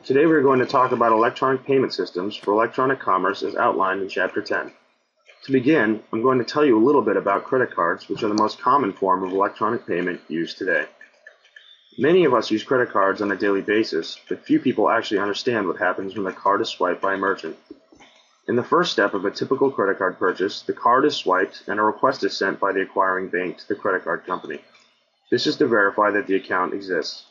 Today we are going to talk about electronic payment systems for electronic commerce as outlined in Chapter 10. To begin, I'm going to tell you a little bit about credit cards, which are the most common form of electronic payment used today. Many of us use credit cards on a daily basis, but few people actually understand what happens when the card is swiped by a merchant. In the first step of a typical credit card purchase, the card is swiped and a request is sent by the acquiring bank to the credit card company. This is to verify that the account exists.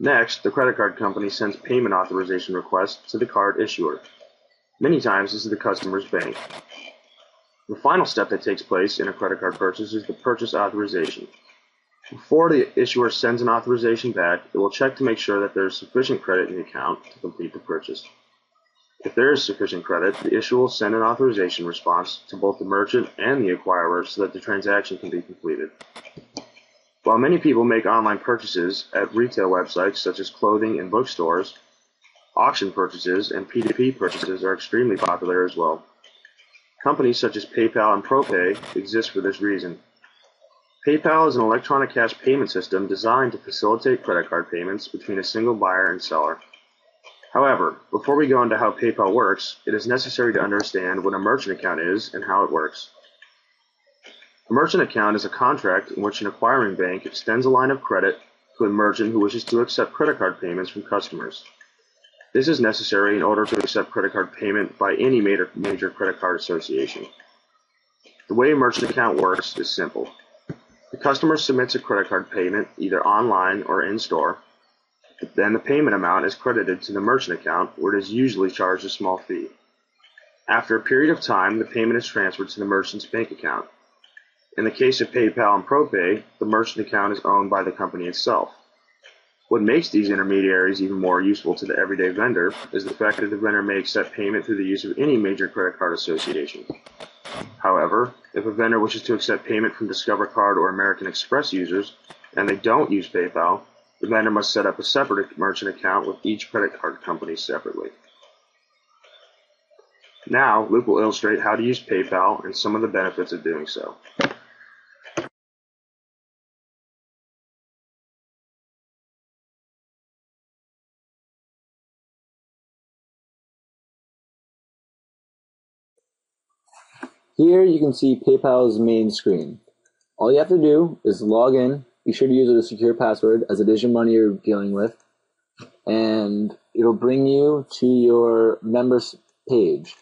Next, the credit card company sends payment authorization requests to the card issuer. Many times this is the customer's bank. The final step that takes place in a credit card purchase is the purchase authorization. Before the issuer sends an authorization back, it will check to make sure that there is sufficient credit in the account to complete the purchase. If there is sufficient credit, the issuer will send an authorization response to both the merchant and the acquirer so that the transaction can be completed. While many people make online purchases at retail websites such as clothing and bookstores, auction purchases and P2P purchases are extremely popular as well. Companies such as PayPal and ProPay exist for this reason. PayPal is an electronic cash payment system designed to facilitate credit card payments between a single buyer and seller. However, before we go into how PayPal works, it is necessary to understand what a merchant account is and how it works. A merchant account is a contract in which an acquiring bank extends a line of credit to a merchant who wishes to accept credit card payments from customers. This is necessary in order to accept credit card payment by any major credit card association. The way a merchant account works is simple. The customer submits a credit card payment either online or in-store. Then the payment amount is credited to the merchant account, where it is usually charged a small fee. After a period of time, the payment is transferred to the merchant's bank account. In the case of PayPal and ProPay, the merchant account is owned by the company itself. What makes these intermediaries even more useful to the everyday vendor is the fact that the vendor may accept payment through the use of any major credit card association. However, if a vendor wishes to accept payment from Discover Card or American Express users, and they don't use PayPal, the vendor must set up a separate merchant account with each credit card company separately. Now, Luke will illustrate how to use PayPal and some of the benefits of doing so. Here you can see PayPal's main screen. All you have to do is log in. Be sure to use a secure password, as it is your money you're dealing with, and it'll bring you to your members page.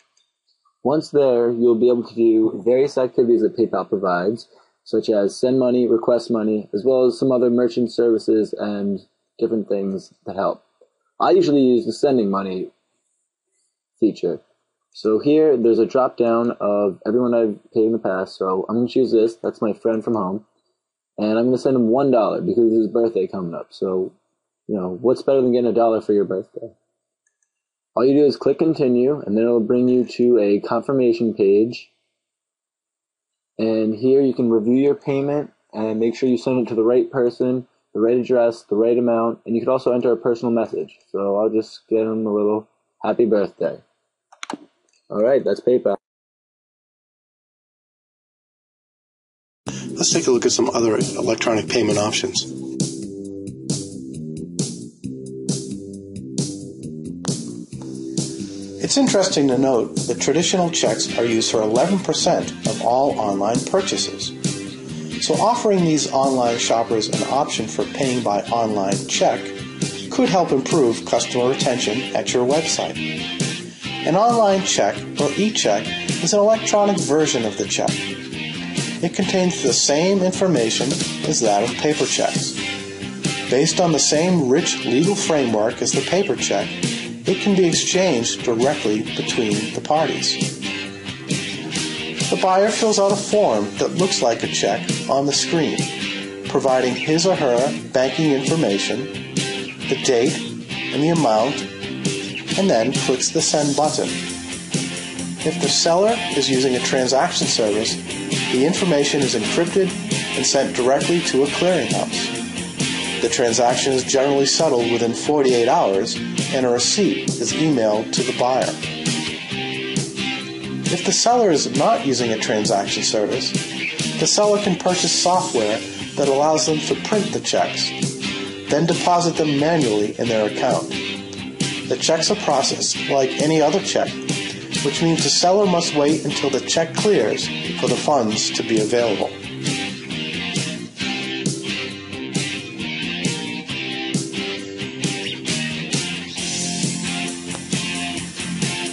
Once there, you'll be able to do various activities that PayPal provides, such as send money, request money, as well as some other merchant services and different things that help. I usually use the sending money feature. So here, there's a drop down of everyone I've paid in the past. So I'm going to choose this. That's my friend from home. And I'm going to send him $1 because it's his birthday coming up. So, what's better than getting $1 for your birthday? All you do is click continue, and then it'll bring you to a confirmation page. And here you can review your payment and make sure you send it to the right person, the right address, the right amount. And you can also enter a personal message. So I'll just get him a little happy birthday. All right, that's PayPal. Let's take a look at some other electronic payment options. It's interesting to note that traditional checks are used for 11% of all online purchases. So offering these online shoppers an option for paying by online check could help improve customer retention at your website. An online check, or e-check, is an electronic version of the check. It contains the same information as that of paper checks. Based on the same rich legal framework as the paper check, it can be exchanged directly between the parties. The buyer fills out a form that looks like a check on the screen, providing his or her banking information, the date, and the amount, and then clicks the send button. If the seller is using a transaction service, the information is encrypted and sent directly to a clearinghouse. The transaction is generally settled within 48 hours, and a receipt is emailed to the buyer. If the seller is not using a transaction service, the seller can purchase software that allows them to print the checks, then deposit them manually in their account. The checks are processed like any other check, which means the seller must wait until the check clears for the funds to be available.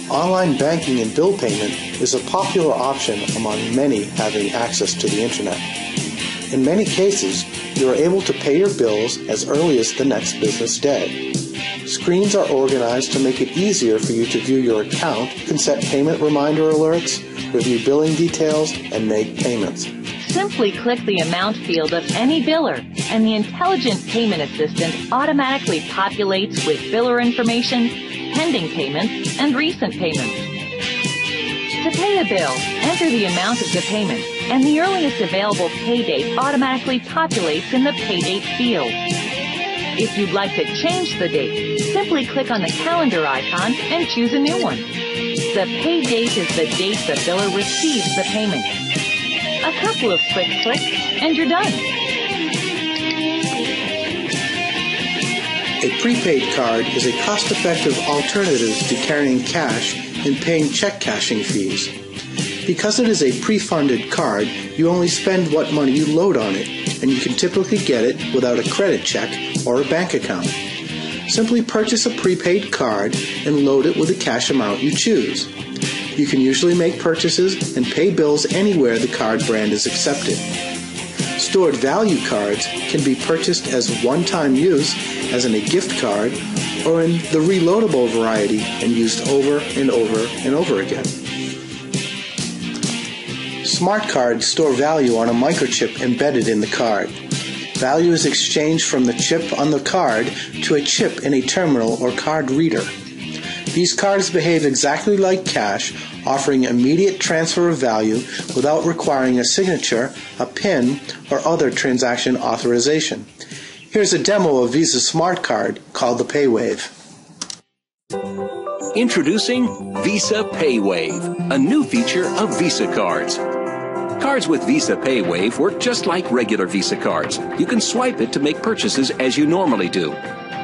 Online banking and bill payment is a popular option among many having access to the internet. In many cases, you are able to pay your bills as early as the next business day. Screens are organized to make it easier for you to view your account. You can set payment reminder alerts, review billing details, and make payments. Simply click the amount field of any biller, and the intelligent payment assistant automatically populates with biller information, pending payments, and recent payments. To pay a bill, enter the amount of the payment, and the earliest available pay date automatically populates in the pay date field. If you'd like to change the date, simply click on the calendar icon and choose a new one. The pay date is the date the biller receives the payment. A couple of quick clicks, and you're done. A prepaid card is a cost-effective alternative to carrying cash and paying check cashing fees. Because it is a pre-funded card, you only spend what money you load on it, and you can typically get it without a credit check or a bank account. Simply purchase a prepaid card and load it with the cash amount you choose. You can usually make purchases and pay bills anywhere the card brand is accepted. Stored value cards can be purchased as one-time use, as in a gift card, or in the reloadable variety and used over and over and over again. Smart cards store value on a microchip embedded in the card. Value is exchanged from the chip on the card to a chip in a terminal or card reader. These cards behave exactly like cash, offering immediate transfer of value without requiring a signature, a PIN, or other transaction authorization. Here's a demo of Visa's smart card called the PayWave. Introducing Visa PayWave, a new feature of Visa cards. Cards with Visa PayWave work just like regular Visa cards. You can swipe it to make purchases as you normally do.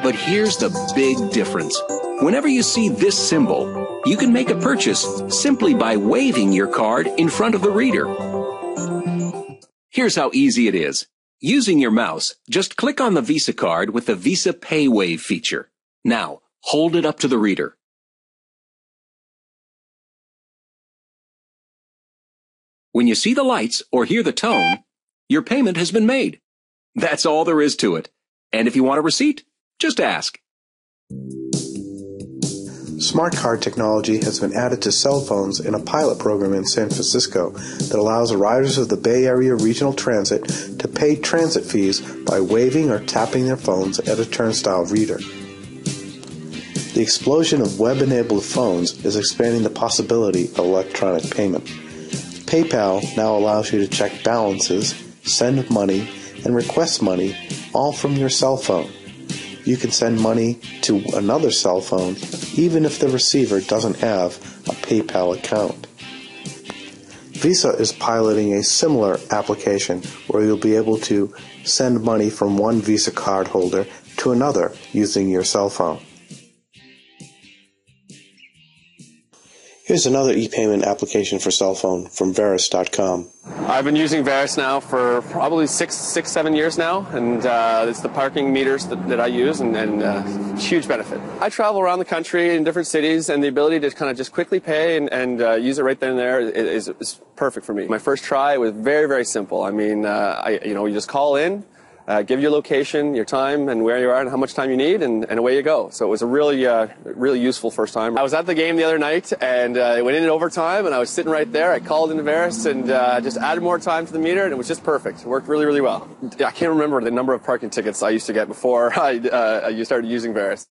But here's the big difference. Whenever you see this symbol, you can make a purchase simply by waving your card in front of the reader. Here's how easy it is. Using your mouse, just click on the Visa card with the Visa PayWave feature. Now, hold it up to the reader. When you see the lights or hear the tone, your payment has been made. That's all there is to it. And if you want a receipt, just ask. Smart card technology has been added to cell phones in a pilot program in San Francisco that allows riders of the Bay Area Regional Transit to pay transit fees by waving or tapping their phones at a turnstile reader. The explosion of web-enabled phones is expanding the possibility of electronic payment. PayPal now allows you to check balances, send money, and request money all from your cell phone. You can send money to another cell phone even if the receiver doesn't have a PayPal account. Visa is piloting a similar application where you'll be able to send money from one Visa card holder to another using your cell phone. Here's another e-payment application for cell phone from Verus.com. I've been using Verus now for probably 7 years now, and it's the parking meters that I use, and huge benefit. I travel around the country in different cities, and the ability to kind of just quickly pay and use it right then and there is perfect for me. My first try was very, very simple. I mean, you just call in, give your location, your time, and where you are, and how much time you need, and away you go. So it was a really useful first time. I was at the game the other night, and it went in overtime, and I was sitting right there. I called into Verus and just added more time to the meter, and it was just perfect. It worked really, really well. I can't remember the number of parking tickets I used to get before I started using Verus.